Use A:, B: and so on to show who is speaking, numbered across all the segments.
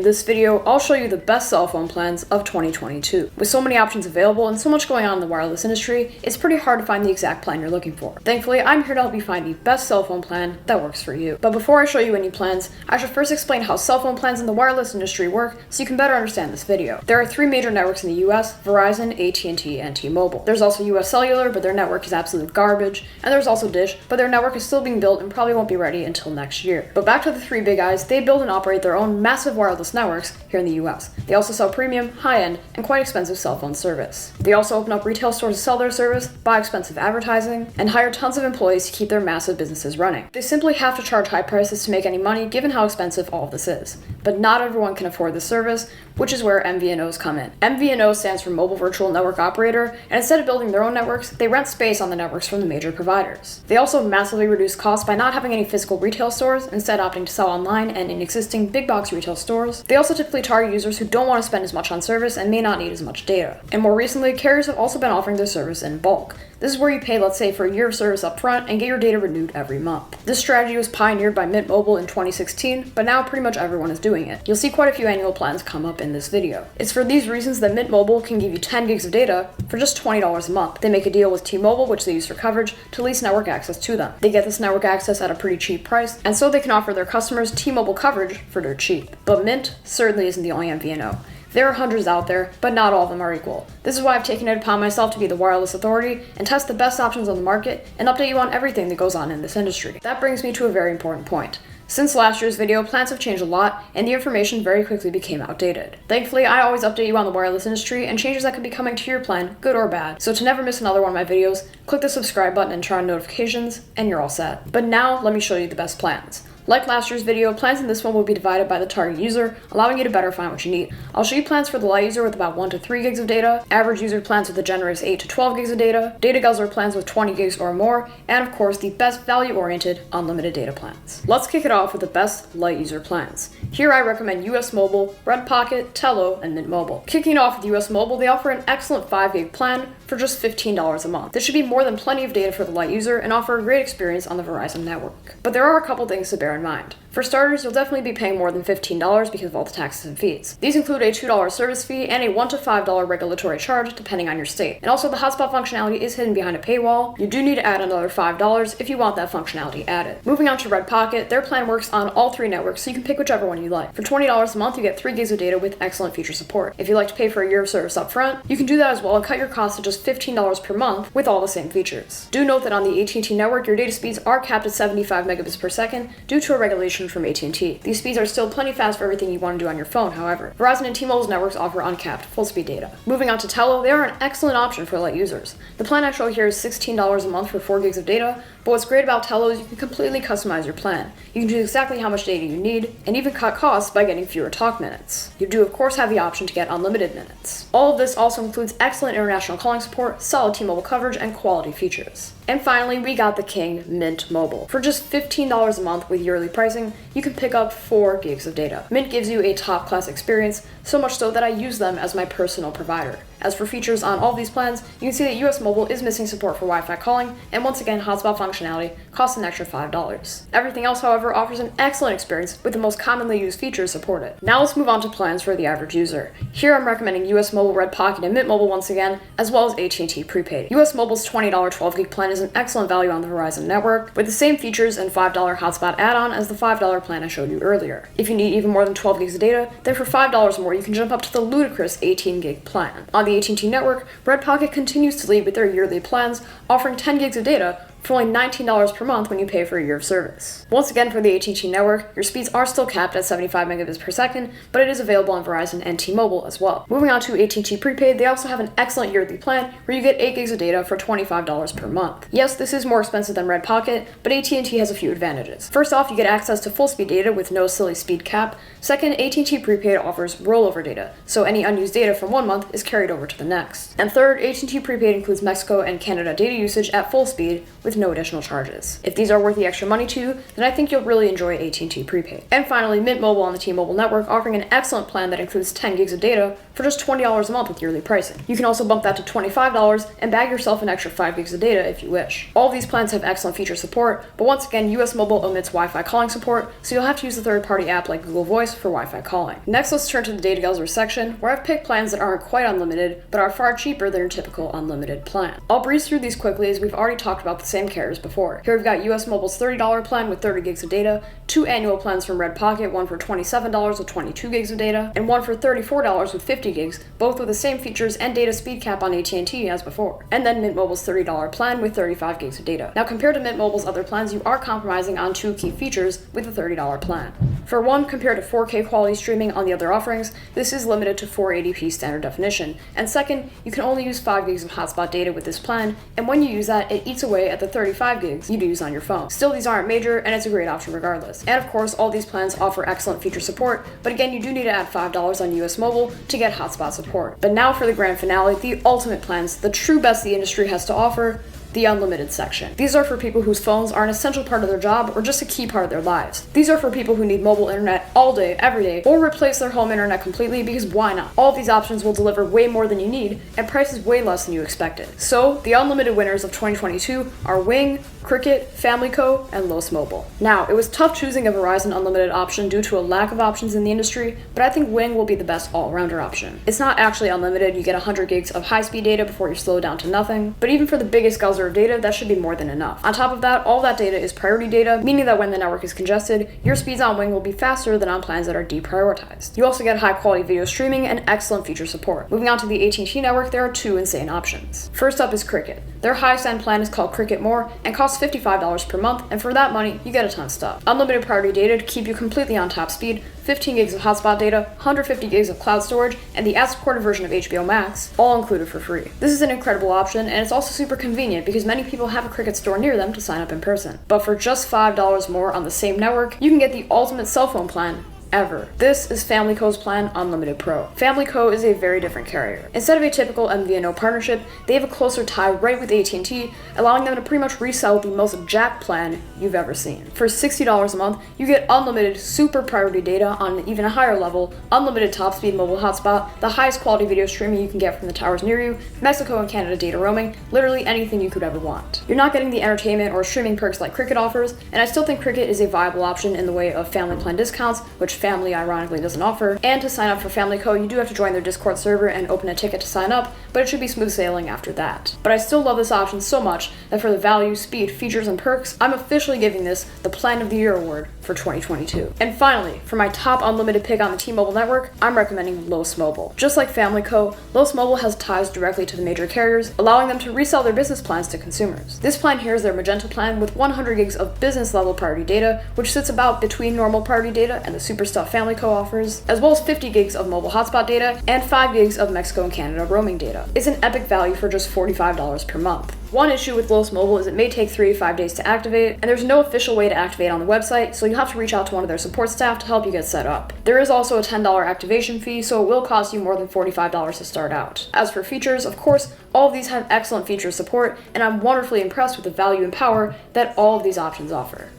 A: this video, I'll show you the best cell phone plans of 2022. With so many options available and so much going on in the wireless industry, it's pretty hard to find the exact plan you're looking for. Thankfully, I'm here to help you find the best cell phone plan that works for you. But before I show you any plans, I should first explain how cell phone plans in the wireless industry work so you can better understand this video. There are three major networks in the US: Verizon, AT&T, and T-Mobile. There's also US Cellular, but their network is absolute garbage, and there's also Dish, but their network is still being built and probably won't be ready until next year. But back to the three big guys, they build and operate their own massive wireless networks here in the US. They also sell premium, high-end, and quite expensive cell phone service. They also open up retail stores to sell their service, buy expensive advertising, and hire tons of employees to keep their massive businesses running. They simply have to charge high prices to make any money given how expensive all of this is. But not everyone can afford this service, which is where MVNOs come in. MVNO stands for Mobile Virtual Network Operator, and instead of building their own networks, they rent space on the networks from the major providers. They also massively reduce costs by not having any physical retail stores, instead opting to sell online and in existing big box retail stores. They also typically target users who don't want to spend as much on service and may not need as much data. And more recently, carriers have also been offering their service in bulk. This is where you pay, let's say, for a year of service up front and get your data renewed every month. This strategy was pioneered by Mint Mobile in 2016, but now pretty much everyone is doing it. You'll see quite a few annual plans come up in this video. It's for these reasons that Mint Mobile can give you 10 gigs of data for just $20 a month. They make a deal with T-Mobile, which they use for coverage, to lease network access to them. They get this network access at a pretty cheap price, and so they can offer their customers T-Mobile coverage for dirt cheap. But Mint certainly isn't the only MVNO. There are hundreds out there, but not all of them are equal. This is why I've taken it upon myself to be the wireless authority and test the best options on the market and update you on everything that goes on in this industry. That brings me to a very important point. Since last year's video, plans have changed a lot, and the information very quickly became outdated. Thankfully, I always update you on the wireless industry and changes that could be coming to your plan, good or bad. So to never miss another one of my videos, click the subscribe button and turn on notifications, and you're all set. But now, let me show you the best plans. Like last year's video, plans in this one will be divided by the target user, allowing you to better find what you need. I'll show you plans for the light user with about 1 to 3 gigs of data, average user plans with a generous 8 to 12 gigs of data, data guzzler plans with 20 gigs or more, and of course the best value-oriented unlimited data plans. Let's kick it off with the best light user plans. Here I recommend US Mobile, Red Pocket, Tello, and Mint Mobile. Kicking off with US Mobile, they offer an excellent 5 gig plan for just $15 a month. This should be more than plenty of data for the light user and offer a great experience on the Verizon network. But there are a couple things to bear in mind. For starters, you'll definitely be paying more than $15 because of all the taxes and fees. These include a $2 service fee and a $1 to $5 regulatory charge depending on your state. And also the hotspot functionality is hidden behind a paywall. You do need to add another $5 if you want that functionality added. Moving on to Red Pocket, their plan works on all three networks, so you can pick whichever one you like. For $20 a month, you get 3 gigs of data with excellent feature support. If you like to pay for a year of service up front, you can do that as well and cut your costs to just $15 per month with all the same features. Do note that on the AT&T network, your data speeds are capped at 75 megabits per second due to a regulation from AT&T. These speeds are still plenty fast for everything you want to do on your phone, however. Verizon and T-Mobile's networks offer uncapped, full-speed data. Moving on to Tello, they are an excellent option for light users. The plan I show here is $16 a month for 4 gigs of data, but what's great about Tello is you can completely customize your plan. You can choose exactly how much data you need, and even cut costs by getting fewer talk minutes. You do of course have the option to get unlimited minutes. All of this also includes excellent international calling support, solid T-Mobile coverage, and quality features. And finally, we got the king, Mint Mobile. For just $15 a month with yearly pricing, you can pick up 4 gigs of data. Mint gives you a top-class experience, so much so that I use them as my personal provider. As for features on all of these plans, you can see that US Mobile is missing support for Wi-Fi calling, and once again, hotspot functionality costs an extra $5. Everything else, however, offers an excellent experience with the most commonly used features supported. Now let's move on to plans for the average user. Here I'm recommending US Mobile, Red Pocket, and Mint Mobile once again, as well as AT&T prepaid. US Mobile's $20 12 gig plan is an excellent value on the Verizon network, with the same features and $5 hotspot add-on as the $5 plan I showed you earlier. If you need even more than 12 gigs of data, then for $5 more you can jump up to the ludicrous 18 gig plan. On the AT&T network, Red Pocket continues to lead with their yearly plans, offering 10 gigs of data for only $19 per month when you pay for a year of service. Once again, for the AT&T network, your speeds are still capped at 75 megabits per second, but it is available on Verizon and T-Mobile as well. Moving on to AT&T prepaid, they also have an excellent yearly plan where you get 8 gigs of data for $25 per month. Yes, this is more expensive than Red Pocket, but AT&T has a few advantages. First off, you get access to full speed data with no silly speed cap. Second, AT&T prepaid offers rollover data, so any unused data from one month is carried over to the next. And third, AT&T prepaid includes Mexico and Canada data usage at full speed with with no additional charges. If these are worth the extra money to you, then I think you'll really enjoy AT&T prepaid. And finally, Mint Mobile on the T-Mobile network offering an excellent plan that includes 10 gigs of data for just $20 a month with yearly pricing. You can also bump that to $25 and bag yourself an extra 5 gigs of data if you wish. All of these plans have excellent feature support, but once again, US Mobile omits Wi-Fi calling support, so you'll have to use a third-party app like Google Voice for Wi-Fi calling. Next, let's turn to the data Guzzler section, where I've picked plans that aren't quite unlimited, but are far cheaper than your typical unlimited plan. I'll breeze through these quickly as we've already talked about the same carriers before. Here we've got US Mobile's $30 plan with 30 gigs of data, 2 annual plans from Red Pocket, one for $27 with 22 gigs of data, and one for $34 with 50 gigs, both with the same features and data speed cap on AT&T as before. And then Mint Mobile's $30 plan with 35 gigs of data. Now compared to Mint Mobile's other plans, you are compromising on 2 key features with the $30 plan. For one, compared to 4K quality streaming on the other offerings, this is limited to 480p standard definition. And second, you can only use 5 gigs of hotspot data with this plan, and when you use that, it eats away at the 35 gigs you'd use on your phone. Still, these aren't major, and it's a great option regardless. And of course, all these plans offer excellent feature support, but again, you do need to add $5 on US Mobile to get hotspot support. But now for the grand finale, the ultimate plans, the true best the industry has to offer, the unlimited section. These are for people whose phones are an essential part of their job or just a key part of their lives. These are for people who need mobile internet all day, every day, or replace their home internet completely, because why not? All of these options will deliver way more than you need and prices way less than you expected. So, the unlimited winners of 2022 are Wing, Cricket, Family Co, and Los Mobile. Now, it was tough choosing a Verizon unlimited option due to a lack of options in the industry, but I think Wing will be the best all-rounder option. It's not actually unlimited, you get 100 gigs of high-speed data before you slow down to nothing, but even for the biggest guzzler of data, that should be more than enough. On top of that, all that data is priority data, meaning that when the network is congested, your speeds on Wing will be faster than on plans that are deprioritized. You also get high-quality video streaming and excellent feature support. Moving on to the AT&T network, there are 2 insane options. First up is Cricket. Their highest-end plan is called Cricket More and costs $55 per month, and for that money, you get a ton of stuff. Unlimited priority data to keep you completely on top speed, 15 gigs of hotspot data, 150 gigs of cloud storage, and the ad-supported version of HBO Max, all included for free. This is an incredible option, and it's also super convenient because many people have a Cricket store near them to sign up in person. But for just $5 more on the same network, you can get the ultimate cell phone plan ever. This is Family Co's plan Unlimited Pro. Family Co is a very different carrier. Instead of a typical MVNO partnership, they have a closer tie right with AT&T, allowing them to pretty much resell the most jacked plan you've ever seen. For $60 a month, you get unlimited super priority data on an even higher level, unlimited top speed mobile hotspot, the highest quality video streaming you can get from the towers near you, Mexico and Canada data roaming, literally anything you could ever want. You're not getting the entertainment or streaming perks like Cricket offers, and I still think Cricket is a viable option in the way of family plan discounts, which Family ironically doesn't offer. And to sign up for Family Co, you do have to join their Discord server and open a ticket to sign up, but it should be smooth sailing after that. But I still love this option so much that for the value, speed, features, and perks, I'm officially giving this the Plan of the Year award for 2022. And finally, for my top unlimited pick on the T-Mobile network, I'm recommending Los Mobile. Just like Family Co, Los Mobile has ties directly to the major carriers, allowing them to resell their business plans to consumers. This plan here is their Magenta plan with 100 gigs of business level priority data, which sits about between normal priority data and the super stuff Family Co offers, as well as 50 gigs of mobile hotspot data and 5 gigs of Mexico and Canada roaming data. It's an epic value for just $45 per month. One issue with Los Mobile is it may take 3 to 5 days to activate, and there's no official way to activate on the website, so you'll have to reach out to one of their support staff to help you get set up. There is also a $10 activation fee, so it will cost you more than $45 to start out. As for features, of course, all of these have excellent feature support, and I'm wonderfully impressed with the value and power that all of these options offer.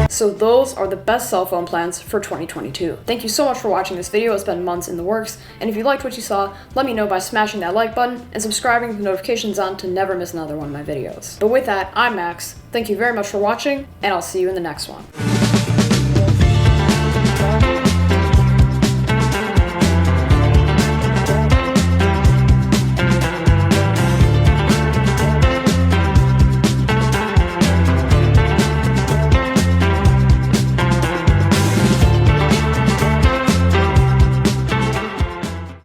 A: So those are the best cell phone plans for 2022. Thank you so much for watching this video. It's been months in the works, and if you liked what you saw, let me know by smashing that like button and subscribing with the notifications on to never miss another one of my videos. But with that, I'm Max. Thank you very much for watching, and I'll see you in the next one.